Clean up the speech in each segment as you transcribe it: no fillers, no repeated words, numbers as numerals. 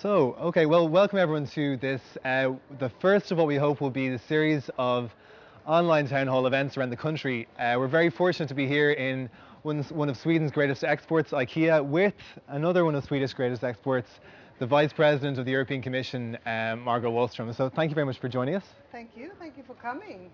Okay, well, welcome everyone to this, the first of what we hope will be the series of online town hall events around the country. We're very fortunate to be here in one of Sweden's greatest exports, IKEA, with another one of Sweden's greatest exports, the Vice President of the European Commission, Margot Wallstrom. So thank you very much for joining us. Thank you for coming.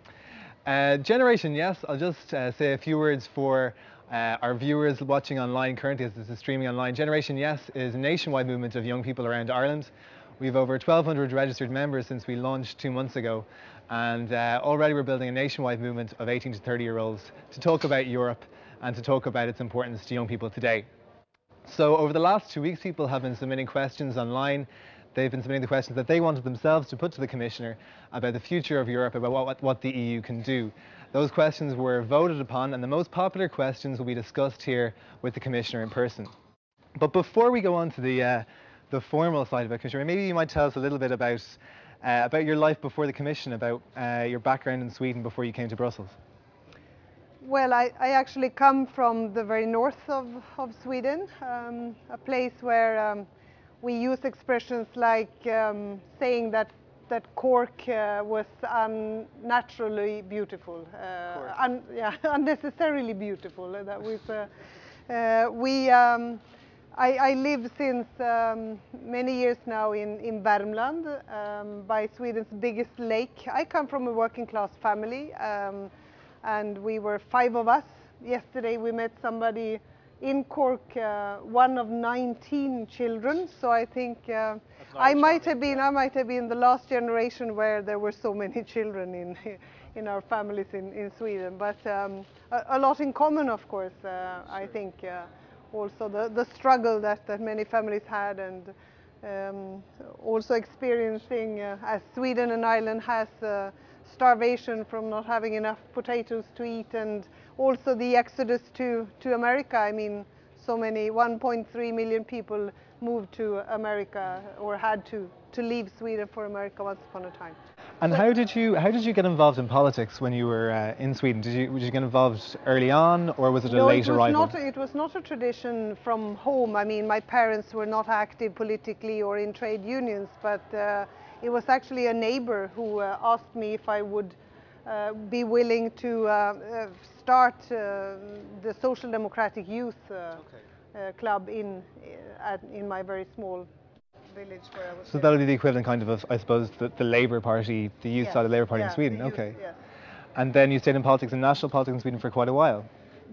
Generation Yes, I'll just say a few words for our viewers watching online currently as this is streaming online. Generation Yes is a nationwide movement of young people around Ireland. We have over 1,200 registered members since we launched 2 months ago, and already we're building a nationwide movement of 18 to 30-year-olds to talk about Europe and to talk about its importance to young people today. So over the last 2 weeks, people have been submitting questions online. They've been submitting the questions that they wanted themselves to put to the Commissioner about the future of Europe, about what the EU can do. Those questions were voted upon, and the most popular questions will be discussed here with the Commissioner in person. But before we go on to the formal side of it, Commissioner, maybe you might tell us a little bit about your life before the Commission, about your background in Sweden before you came to Brussels. Well, I actually come from the very north of Sweden, a place where we use expressions like saying that Cork was unnaturally beautiful, unnecessarily beautiful. That was I live since many years now in Värmland, by Sweden's biggest lake. I come from a working class family, and we were 5 of us. Yesterday we met somebody in Cork, one of 19 children. So I think I might have been the last generation where there were so many children in our families in Sweden. But a lot in common, of course. I think also the struggle that many families had, and also experiencing, as Sweden and Ireland has, starvation from not having enough potatoes to eat, and also the exodus to America. I mean, so many 1.3 million people moved to America, or had to leave Sweden for America once upon a time. And how did you get involved in politics when you were in Sweden? Did you get involved early on, or was it a late arrival? It was not a tradition from home. I mean, my parents were not active politically or in trade unions, but it was actually a neighbor who asked me if I would be willing to start the Social Democratic Youth club in my very small village where I was. So that would be the equivalent kind of I suppose, the Labour Party, the youth side of the Labour Party in Sweden. Okay. Yes. And then you stayed in politics, in national politics in Sweden for quite a while.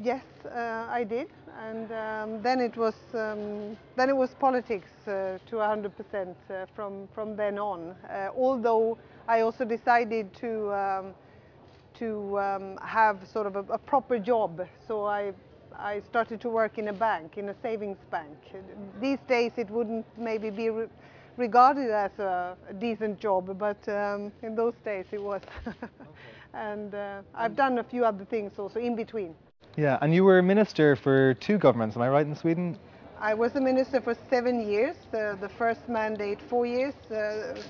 Yes, I did, and then it was politics to 100% from then on. Although I also decided to have sort of a proper job, so I started to work in a bank, in a savings bank. These days it wouldn't maybe be regarded as a decent job, but in those days it was. Okay. And I've done a few other things also in between. Yeah, and you were a minister for 2 governments, am I right, in Sweden? I was a minister for 7 years. The first mandate 4 years,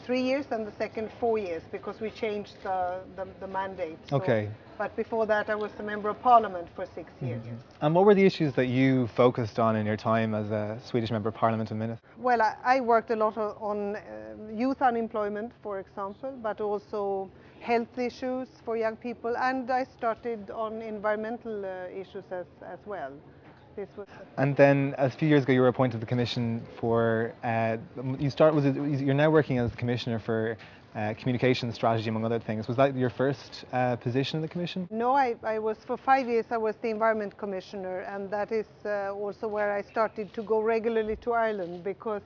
3 years, and the second 4 years, because we changed the mandate. So, okay. But before that I was a member of parliament for 6 years. Mm-hmm. And what were the issues that you focused on in your time as a Swedish member of parliament and minister? Well, I worked a lot on youth unemployment, for example, but also health issues for young people, and I started on environmental issues as well. And then a few years ago you were appointed to the Commission for, you're now working as Commissioner for communication strategy, among other things. Was that your first position in the Commission? No, I was, for 5 years I was the Environment Commissioner, and that is also where I started to go regularly to Ireland, because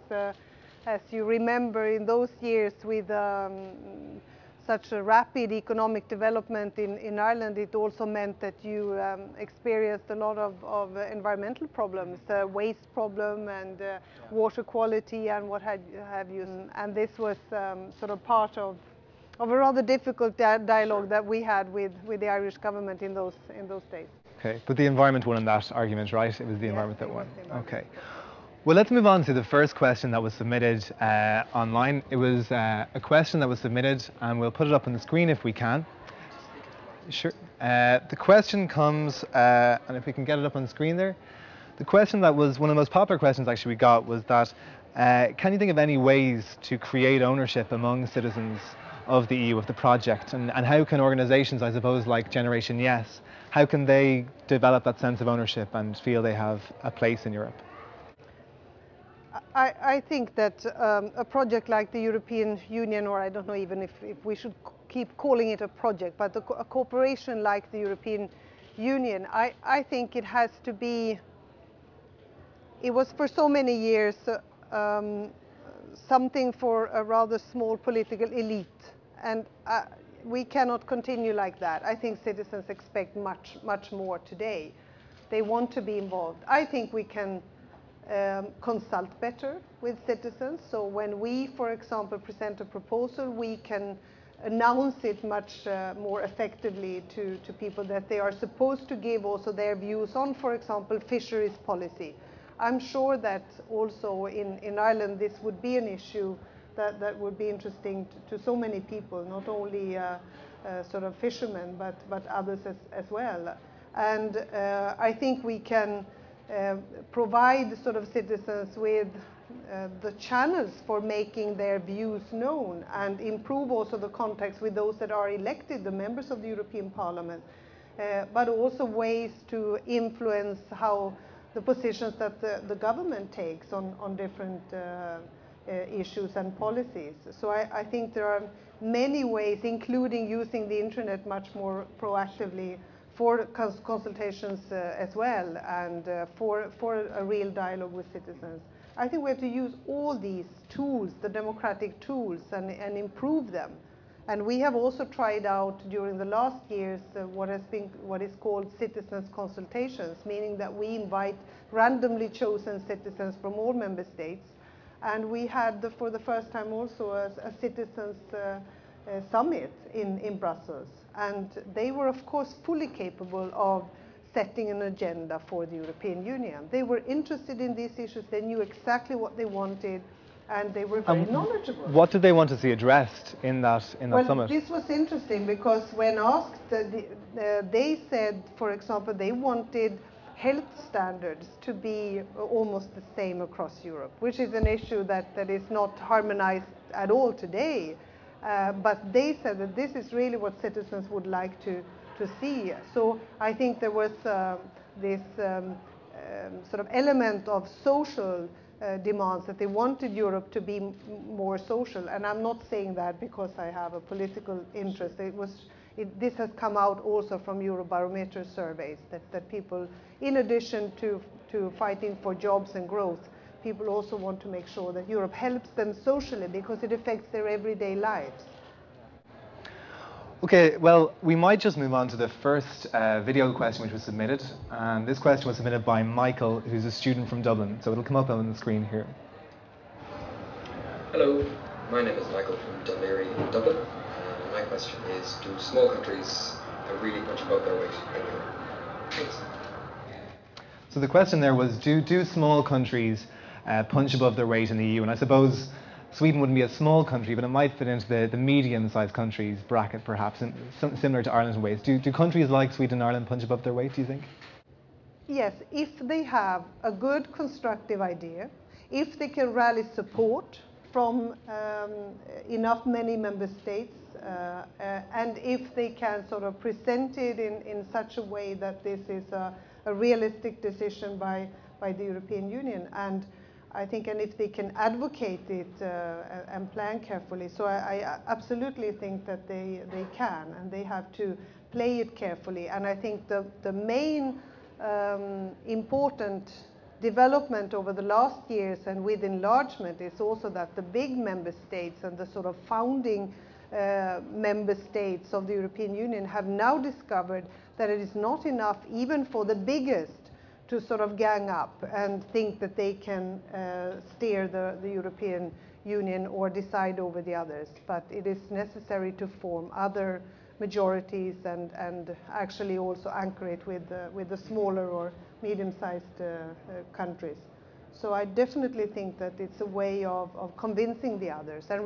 as you remember, in those years with such a rapid economic development in Ireland, it also meant that you experienced a lot of environmental problems, waste problem and water quality and what have you. And this was sort of part of a rather difficult dialogue that we had with the Irish government in those days. Okay, but the environment won in that argument, right? It was the environment that won. Okay. Well, let's move on to the first question that was submitted online. It was a question that was submitted, and we'll put it up on the screen if we can. Sure. The question comes, and if we can get it up on the screen there. The question that was one of the most popular questions actually we got was that Can you think of any ways to create ownership among citizens of the EU, of the project, and how can organisations, I suppose, like Generation Yes, how can they develop that sense of ownership and feel they have a place in Europe? I think that a project like the European Union, or I don't know even if we should keep calling it a project, but a cooperation like the European Union, I think it has to be, it was for so many years something for a rather small political elite, and we cannot continue like that. I think citizens expect much more today. They want to be involved. I think we can consult better with citizens. So when we, for example, present a proposal, we can announce it much more effectively to people that they are supposed to give also their views on, for example, fisheries policy. I'm sure that also in Ireland this would be an issue that would be interesting to so many people, not only sort of fishermen, but others as well. And I think we can provide sort of citizens with the channels for making their views known, and improve also the contacts with those that are elected, the members of the European Parliament, but also ways to influence how the positions that the government takes on different issues and policies. So I think there are many ways, including using the internet much more proactively for consultations as well, and for a real dialogue with citizens. I think we have to use all these tools, the democratic tools, and improve them. And we have also tried out during the last years what is called citizens consultations, meaning that we invite randomly chosen citizens from all member states. And we had for the first time also a citizens summit in Brussels. And they were, of course, fully capable of setting an agenda for the European Union. They were interested in these issues, they knew exactly what they wanted, and they were very knowledgeable. What did they want to see addressed in that summit? This was interesting because when asked, they said, for example, they wanted health standards to be almost the same across Europe, which is an issue that is not harmonized at all today. But they said that this is really what citizens would like to see. So I think there was this sort of element of social demands, that they wanted Europe to be more social. And I'm not saying that because I have a political interest. This has come out also from Eurobarometer surveys, that people, in addition to fighting for jobs and growth, people also want to make sure that Europe helps them socially, because it affects their everyday lives. Okay, well, we might just move on to the first video question which was submitted. And this question was submitted by Michael, who's a student from Dublin. So it'll come up on the screen here. Hello, my name is Michael from Dunleary in Dublin. My question is, do small countries really punch above their weight in Europe? Thanks. So the question there was, do small countries punch above their weight in the EU? And I suppose Sweden wouldn't be a small country, but it might fit into the medium-sized countries bracket, perhaps, and similar to Ireland in ways. Do countries like Sweden and Ireland punch above their weight, do you think? Yes, if they have a good constructive idea, if they can rally support from many member states, and if they can sort of present it in such a way that this is a realistic decision by the European Union, and I think, and if they can advocate it and plan carefully. So I absolutely think that they can, and they have to play it carefully. And I think the main important development over the last years and with enlargement is also that the big member states and the sort of founding member states of the European Union have now discovered that it is not enough even for the biggest to sort of gang up and think that they can steer the European Union or decide over the others. But it is necessary to form other majorities and actually also anchor it with the smaller or medium-sized countries. So I definitely think that it's a way of convincing the others and